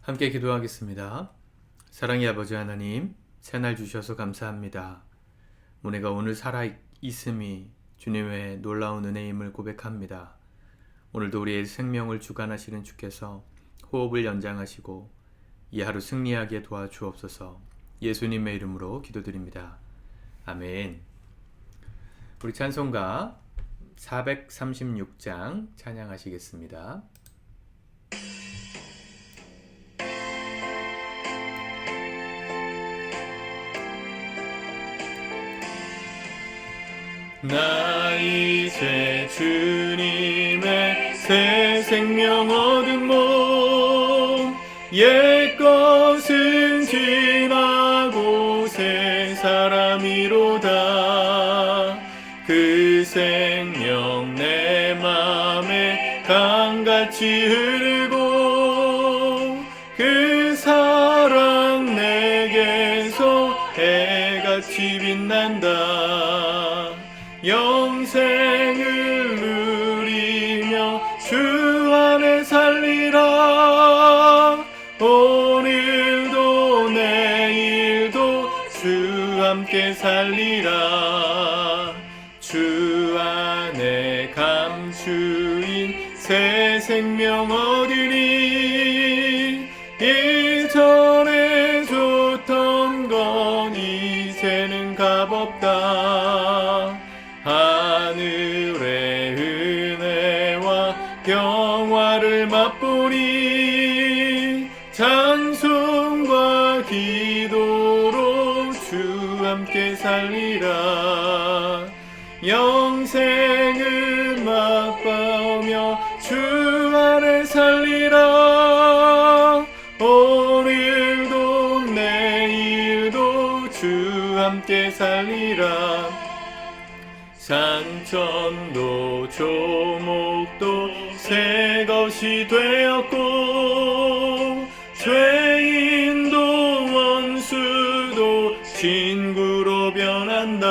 함께 기도하겠습니다. 사랑의 아버지 하나님, 새날 주셔서 감사합니다. 우리가 오늘 살아 있음이 주님의 놀라운 은혜임을 고백합니다. 오늘도 우리의 생명을 주관하시는 주께서 호흡을 연장하시고 이 하루 승리하게 도와주옵소서. 예수님의 이름으로 기도드립니다. 아멘. 우리 찬송가 436장 찬양하시겠습니다. 나 이제 주님의 새 생명 얻은 몸, 옛것은 지나고 새 사람이로다. 그 생명 내 맘에 강같이 흐르고 그 사랑 내게서 해같이 빛난다. 영생을 누리며 주 안에 살리라. 오늘도 내일도 주 함께 살리라. 주 안에 감추인 새 생명 얻으니 이전에 줬던 건 이제는 값없다. 하늘의 은혜와 영화를 맛보니 찬송과 기도로 주 함께 살리라. 영생을 맛보며 주 안에 살리라. 오늘도 내일도 주 함께 살리라. 산천도 조목도 새 것이 되었고 죄인도 원수도 친구로 변한다.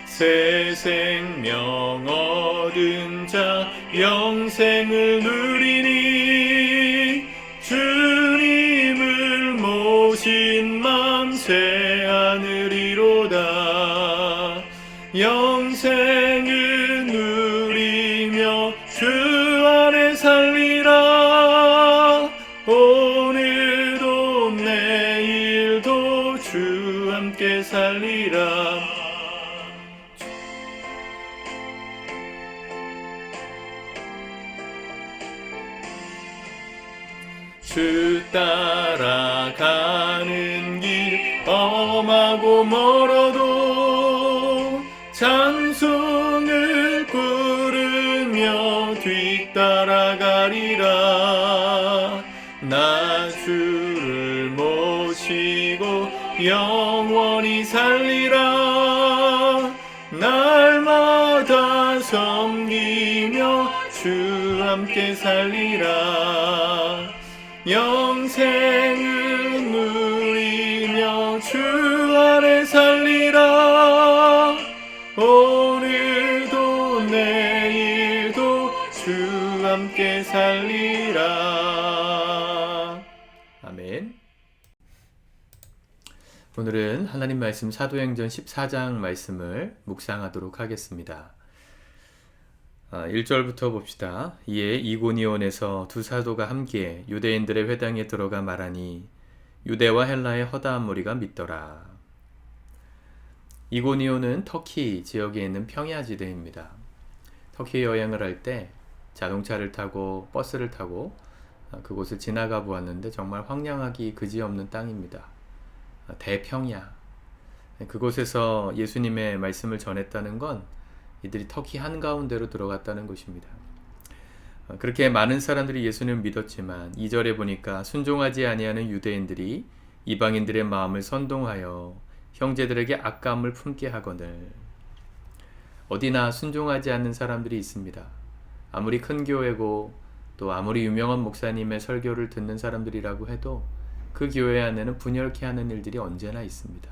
새 생명 얻은 자 영생을 누리니 주님을 모신 맘 새 하늘이로다. 영생을 누리며 주 안에 살리라. 오늘도 내일도 주 함께 살리라. 주 따라가는 길 험하고 멀어도 찬송을 부르며 뒤따라가리라. 나 주를 모시고 영원히 살리라. 날마다 섬기며 주 함께 살리라. 영생을 누리며 주 안에 살리라. 오늘도 내일도 주 함께 살리라. 아멘. 오늘은 하나님 말씀 사도행전 14장 말씀을 묵상하도록 하겠습니다. 1절부터 봅시다. 이에 이고니온에서 두 사도가 함께 유대인들의 회당에 들어가 말하니 유대와 헬라의 허다한 무리가 믿더라. 이고니온은 터키 지역에 있는 평야지대입니다. 터키 여행을 할 때 자동차를 타고 버스를 타고 그곳을 지나가 보았는데 정말 황량하기 그지없는 땅입니다. 대평야. 그곳에서 예수님의 말씀을 전했다는 건 이들이 터키 한가운데로 들어갔다는 것입니다. 그렇게 많은 사람들이 예수님을 믿었지만 2절에 보니까 순종하지 아니하는 유대인들이 이방인들의 마음을 선동하여 형제들에게 악감을 품게 하거늘. 어디나 순종하지 않는 사람들이 있습니다. 아무리 큰 교회고 또 아무리 유명한 목사님의 설교를 듣는 사람들이라고 해도 그 교회 안에는 분열케 하는 일들이 언제나 있습니다.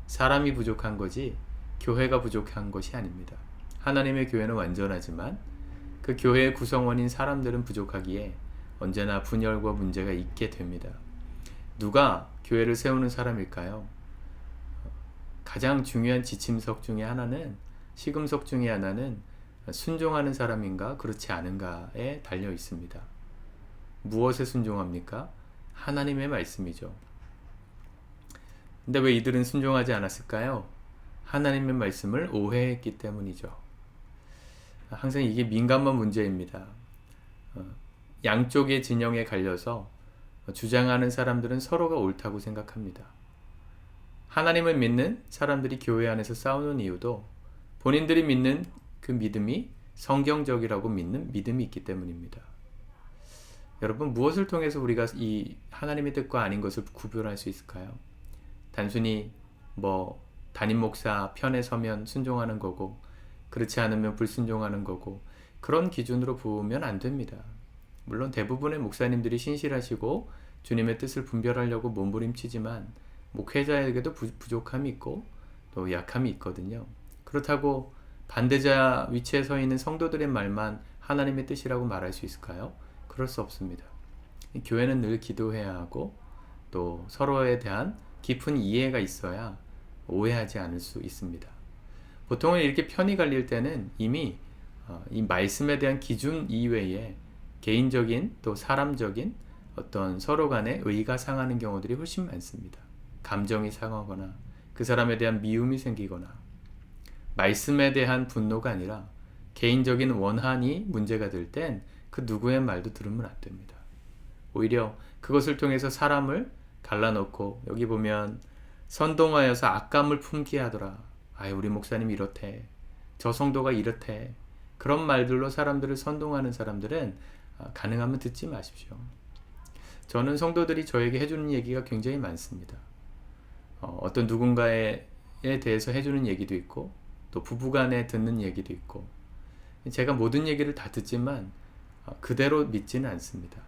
사람이 부족한 거지 교회가 부족한 것이 아닙니다. 하나님의 교회는 완전하지만 그 교회의 구성원인 사람들은 부족하기에 언제나 분열과 문제가 있게 됩니다. 누가 교회를 세우는 사람일까요? 가장 중요한 지침석 중에 하나는, 시금석 중에 하나는 순종하는 사람인가 그렇지 않은가에 달려 있습니다. 무엇에 순종합니까? 하나님의 말씀이죠. 근데 왜 이들은 순종하지 않았을까요? 하나님의 말씀을 오해했기 때문이죠. 항상 이게 민감한 문제입니다. 양쪽의 진영에 갈려서 주장하는 사람들은 서로가 옳다고 생각합니다. 하나님을 믿는 사람들이 교회 안에서 싸우는 이유도 본인들이 믿는 그 믿음이 성경적이라고 믿는 믿음이 있기 때문입니다. 여러분, 무엇을 통해서 우리가 이 하나님의 뜻과 아닌 것을 구별할 수 있을까요? 단순히 담임 목사 편에 서면 순종하는 거고, 그렇지 않으면 불순종하는 거고, 그런 기준으로 보면 안 됩니다. 물론 대부분의 목사님들이 신실하시고 주님의 뜻을 분별하려고 몸부림치지만 목회자에게도 부족함이 있고 또 약함이 있거든요. 그렇다고 반대자 위치에 서 있는 성도들의 말만 하나님의 뜻이라고 말할 수 있을까요? 그럴 수 없습니다. 교회는 늘 기도해야 하고 또 서로에 대한 깊은 이해가 있어야 오해하지 않을 수 있습니다. 보통은 이렇게 편이 갈릴 때는 이미 이 말씀에 대한 기준 이외에 개인적인 또 사람적인 어떤 서로 간의 의가 상하는 경우들이 훨씬 많습니다. 감정이 상하거나 그 사람에 대한 미움이 생기거나 말씀에 대한 분노가 아니라 개인적인 원한이 문제가 될 땐 그 누구의 말도 들으면 안 됩니다. 오히려 그것을 통해서 사람을 갈라놓고, 여기 보면 선동하여서 악감을 품게 하더라. 우리 목사님이 이렇대, 저 성도가 이렇대, 그런 말들로 사람들을 선동하는 사람들은 가능하면 듣지 마십시오. 저는 성도들이 저에게 해주는 얘기가 굉장히 많습니다. 어떤 누군가에 대해서 해주는 얘기도 있고 또 부부간에 듣는 얘기도 있고, 제가 모든 얘기를 다 듣지만 그대로 믿지는 않습니다.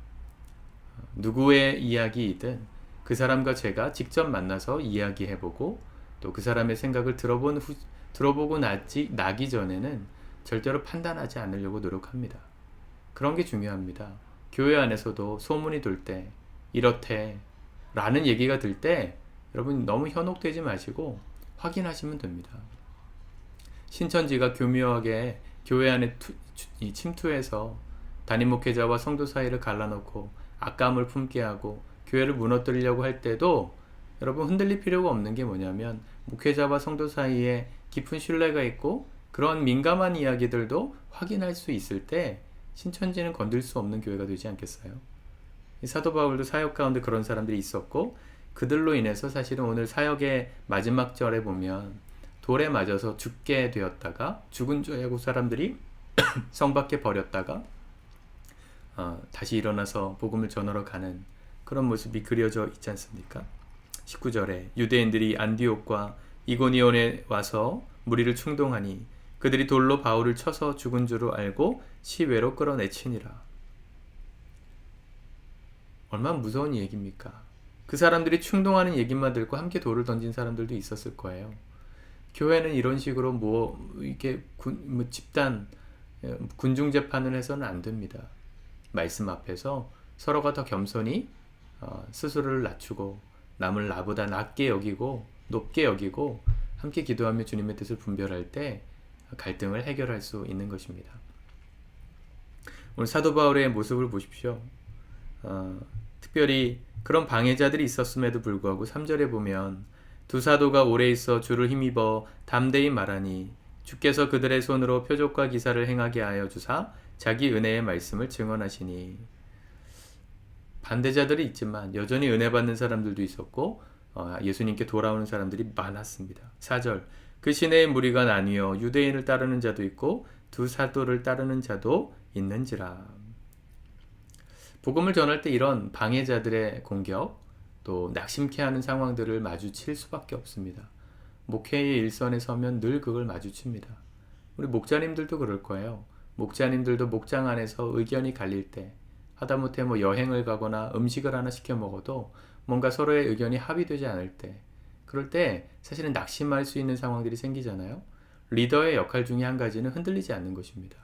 누구의 이야기이든 그 사람과 제가 직접 만나서 이야기해보고 또 그 사람의 생각을 들어보고 나기 전에는 절대로 판단하지 않으려고 노력합니다. 그런 게 중요합니다. 교회 안에서도 소문이 돌 때 이렇대 라는 얘기가 들 때 여러분 너무 현혹되지 마시고 확인하시면 됩니다. 신천지가 교묘하게 교회 안에 침투해서 담임 목회자와 성도 사이를 갈라놓고 악감을 품게 하고 교회를 무너뜨리려고 할 때도 여러분 흔들릴 필요가 없는 게 뭐냐면, 목회자와 성도 사이에 깊은 신뢰가 있고 그런 민감한 이야기들도 확인할 수 있을 때 신천지는 건들 수 없는 교회가 되지 않겠어요? 사도 바울도 사역 가운데 그런 사람들이 있었고, 그들로 인해서 사실은 오늘 사역의 마지막 절에 보면 돌에 맞아서 죽게 되었다가 죽은 줄 알고 사람들이 성 밖에 버렸다가 다시 일어나서 복음을 전하러 가는 그런 모습이 그려져 있지 않습니까? 19절에 유대인들이 안디옥과 이고니온에 와서 무리를 충동하니 그들이 돌로 바울을 쳐서 죽은 줄을 알고 시외로 끌어내치니라. 얼마나 무서운 얘기입니까? 그 사람들이 충동하는 얘기만 듣고 함께 돌을 던진 사람들도 있었을 거예요. 교회는 이런 식으로 이렇게 집단 군중 재판을 해서는 안 됩니다. 말씀 앞에서 서로가 더 겸손히 스스로를 낮추고 남을 나보다 낮게 여기고 높게 여기고 함께 기도하며 주님의 뜻을 분별할 때 갈등을 해결할 수 있는 것입니다. 오늘 사도 바울의 모습을 보십시오. 특별히 그런 방해자들이 있었음에도 불구하고 3절에 보면 두 사도가 오래 있어 주를 힘입어 담대히 말하니 주께서 그들의 손으로 표적과 기사를 행하게 하여 주사 자기 은혜의 말씀을 증언하시니. 반대자들이 있지만 여전히 은혜 받는 사람들도 있었고 예수님께 돌아오는 사람들이 많았습니다. 4절 그 시내의 무리가 나뉘어 유대인을 따르는 자도 있고 두 사도를 따르는 자도 있는지라. 복음을 전할 때 이런 방해자들의 공격, 또 낙심케 하는 상황들을 마주칠 수밖에 없습니다. 목회의 일선에 서면 늘 그걸 마주칩니다. 우리 목자님들도 그럴 거예요. 목자님들도 목장 안에서 의견이 갈릴 때, 하다못해 여행을 가거나 음식을 하나 시켜 먹어도 뭔가 서로의 의견이 합의되지 않을 때, 그럴 때 사실은 낙심할 수 있는 상황들이 생기잖아요. 리더의 역할 중에 한 가지는 흔들리지 않는 것입니다.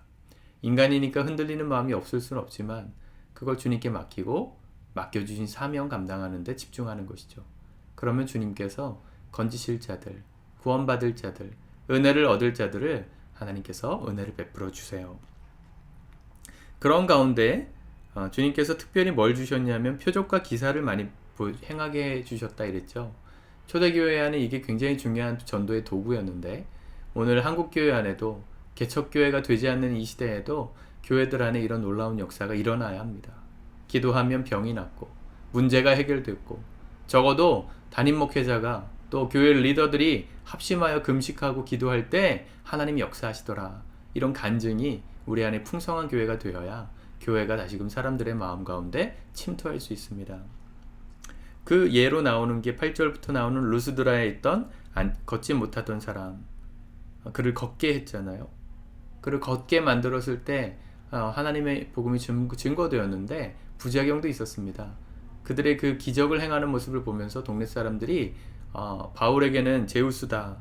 인간이니까 흔들리는 마음이 없을 수는 없지만 그걸 주님께 맡기고 맡겨주신 사명 감당하는 데 집중하는 것이죠. 그러면 주님께서 건지실 자들, 구원받을 자들, 은혜를 얻을 자들을 하나님께서 은혜를 베풀어 주세요. 그런 가운데 주님께서 특별히 뭘 주셨냐면 표적과 기사를 많이 행하게 해주셨다 이랬죠. 초대교회 안에 이게 굉장히 중요한 전도의 도구였는데 오늘 한국교회 안에도 개척교회가 되지 않는 이 시대에도 교회들 안에 이런 놀라운 역사가 일어나야 합니다. 기도하면 병이 낫고 문제가 해결됐고 적어도 담임 목회자가 또 교회 리더들이 합심하여 금식하고 기도할 때 하나님이 역사하시더라. 이런 간증이 우리 안에 풍성한 교회가 되어야 교회가 다시금 사람들의 마음 가운데 침투할 수 있습니다. 그 예로 나오는 게 8절부터 나오는 루스드라에 있던 걷지 못하던 사람, 그를 걷게 했잖아요. 그를 걷게 만들었을 때 하나님의 복음이 증거되었는데 부작용도 있었습니다. 그들의 그 기적을 행하는 모습을 보면서 동네 사람들이 바울에게는 제우스다,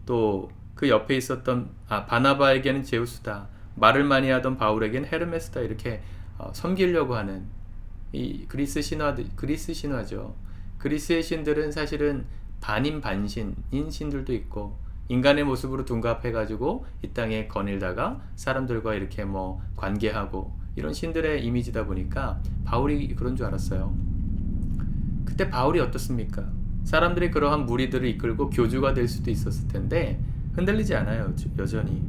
또 그 옆에 있었던 바나바에게는 제우스다, 말을 많이 하던 바울에게는 헤르메스다, 이렇게 섬기려고 하는 이 그리스 신화죠. 그리스의 신들은 사실은 반인 반신인 신들도 있고 인간의 모습으로 둔갑해가지고 이 땅에 거닐다가 사람들과 이렇게 관계하고 이런 신들의 이미지다 보니까 바울이 그런 줄 알았어요. 그때 바울이 어떻습니까? 사람들이 그러한 무리들을 이끌고 교주가 될 수도 있었을 텐데 흔들리지 않아요. 여전히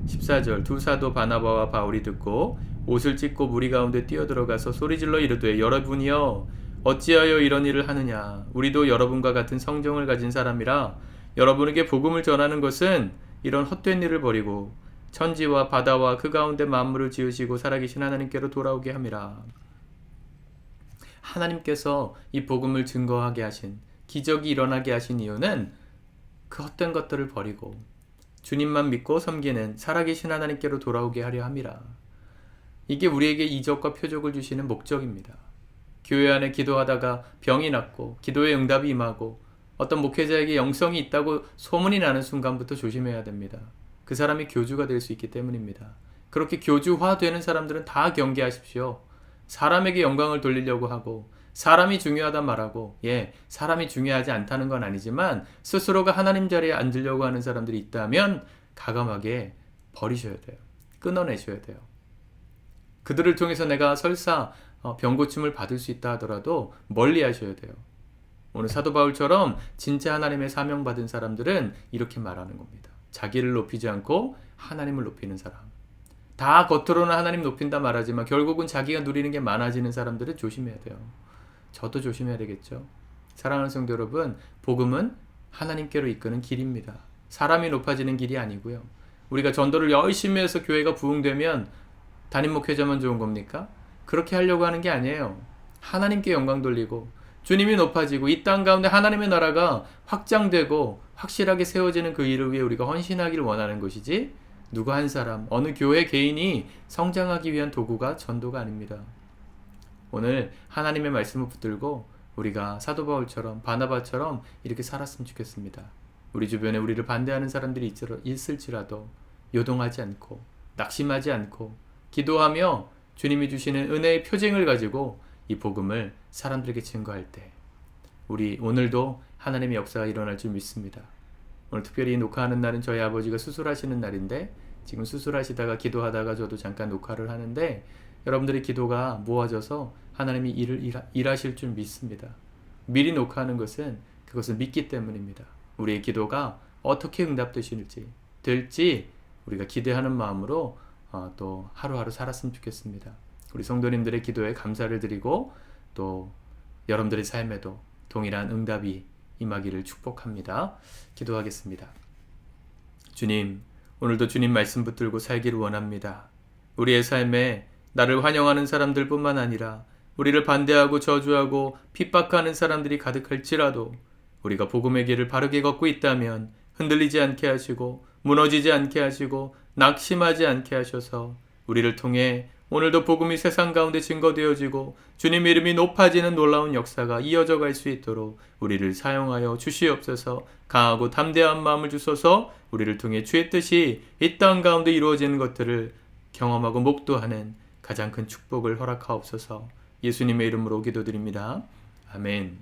14절 두 사도 바나바와 바울이 듣고 옷을 찢고 무리 가운데 뛰어들어가서 소리질러 이르되 여러분이여 어찌하여 이런 일을 하느냐. 우리도 여러분과 같은 성정을 가진 사람이라 여러분에게 복음을 전하는 것은 이런 헛된 일을 버리고 천지와 바다와 그 가운데 만물을 지으시고 살아계신 하나님께로 돌아오게 함이라. 하나님께서 이 복음을 증거하게 하신, 기적이 일어나게 하신 이유는 그 헛된 것들을 버리고 주님만 믿고 섬기는 살아계신 하나님께로 돌아오게 하려 함이라. 이게 우리에게 이적과 표적을 주시는 목적입니다. 교회 안에 기도하다가 병이 낫고 기도의 응답이 임하고 어떤 목회자에게 영성이 있다고 소문이 나는 순간부터 조심해야 됩니다. 그 사람이 교주가 될 수 있기 때문입니다. 그렇게 교주화되는 사람들은 다 경계하십시오. 사람에게 영광을 돌리려고 하고 사람이 중요하다 말하고, 사람이 중요하지 않다는 건 아니지만 스스로가 하나님 자리에 앉으려고 하는 사람들이 있다면 가감하게 버리셔야 돼요. 끊어내셔야 돼요. 그들을 통해서 내가 설사 병고침을 받을 수 있다 하더라도 멀리 하셔야 돼요. 오늘 사도 바울처럼 진짜 하나님의 사명받은 사람들은 이렇게 말하는 겁니다. 자기를 높이지 않고 하나님을 높이는 사람. 다 겉으로는 하나님 높인다 말하지만 결국은 자기가 누리는 게 많아지는 사람들은 조심해야 돼요. 저도 조심해야 되겠죠. 사랑하는 성도 여러분, 복음은 하나님께로 이끄는 길입니다. 사람이 높아지는 길이 아니고요. 우리가 전도를 열심히 해서 교회가 부흥되면 담임 목회자만 좋은 겁니까? 그렇게 하려고 하는 게 아니에요. 하나님께 영광 돌리고 주님이 높아지고 이 땅 가운데 하나님의 나라가 확장되고 확실하게 세워지는 그 일을 위해 우리가 헌신하기를 원하는 것이지, 누구 한 사람, 어느 교회 개인이 성장하기 위한 도구가 전도가 아닙니다. 오늘 하나님의 말씀을 붙들고 우리가 사도 바울처럼 바나바처럼 이렇게 살았으면 좋겠습니다. 우리 주변에 우리를 반대하는 사람들이 있을지라도 요동하지 않고 낙심하지 않고 기도하며 주님이 주시는 은혜의 표징을 가지고 이 복음을 사람들에게 증거할 때 우리 오늘도 하나님의 역사가 일어날 줄 믿습니다. 오늘 특별히 녹화하는 날은 저희 아버지가 수술하시는 날인데 지금 수술하시다가 기도하다가 저도 잠깐 녹화를 하는데 여러분들의 기도가 모아져서 하나님이 일하실 줄 믿습니다. 미리 녹화하는 것은 그것을 믿기 때문입니다. 우리의 기도가 어떻게 될지 우리가 기대하는 마음으로 또 하루하루 살았으면 좋겠습니다. 우리 성도님들의 기도에 감사를 드리고 또 여러분들의 삶에도 동일한 응답이 임하기를 축복합니다. 기도하겠습니다. 주님, 오늘도 주님 말씀 붙들고 살기를 원합니다. 우리의 삶에 나를 환영하는 사람들뿐만 아니라 우리를 반대하고 저주하고 핍박하는 사람들이 가득할지라도 우리가 복음의 길을 바르게 걷고 있다면 흔들리지 않게 하시고 무너지지 않게 하시고 낙심하지 않게 하셔서 우리를 통해 오늘도 복음이 세상 가운데 증거되어지고 주님의 이름이 높아지는 놀라운 역사가 이어져 갈 수 있도록 우리를 사용하여 주시옵소서. 강하고 담대한 마음을 주소서. 우리를 통해 주의 뜻이 이 땅 가운데 이루어지는 것들을 경험하고 목도하는 가장 큰 축복을 허락하옵소서. 예수님의 이름으로 기도드립니다. 아멘.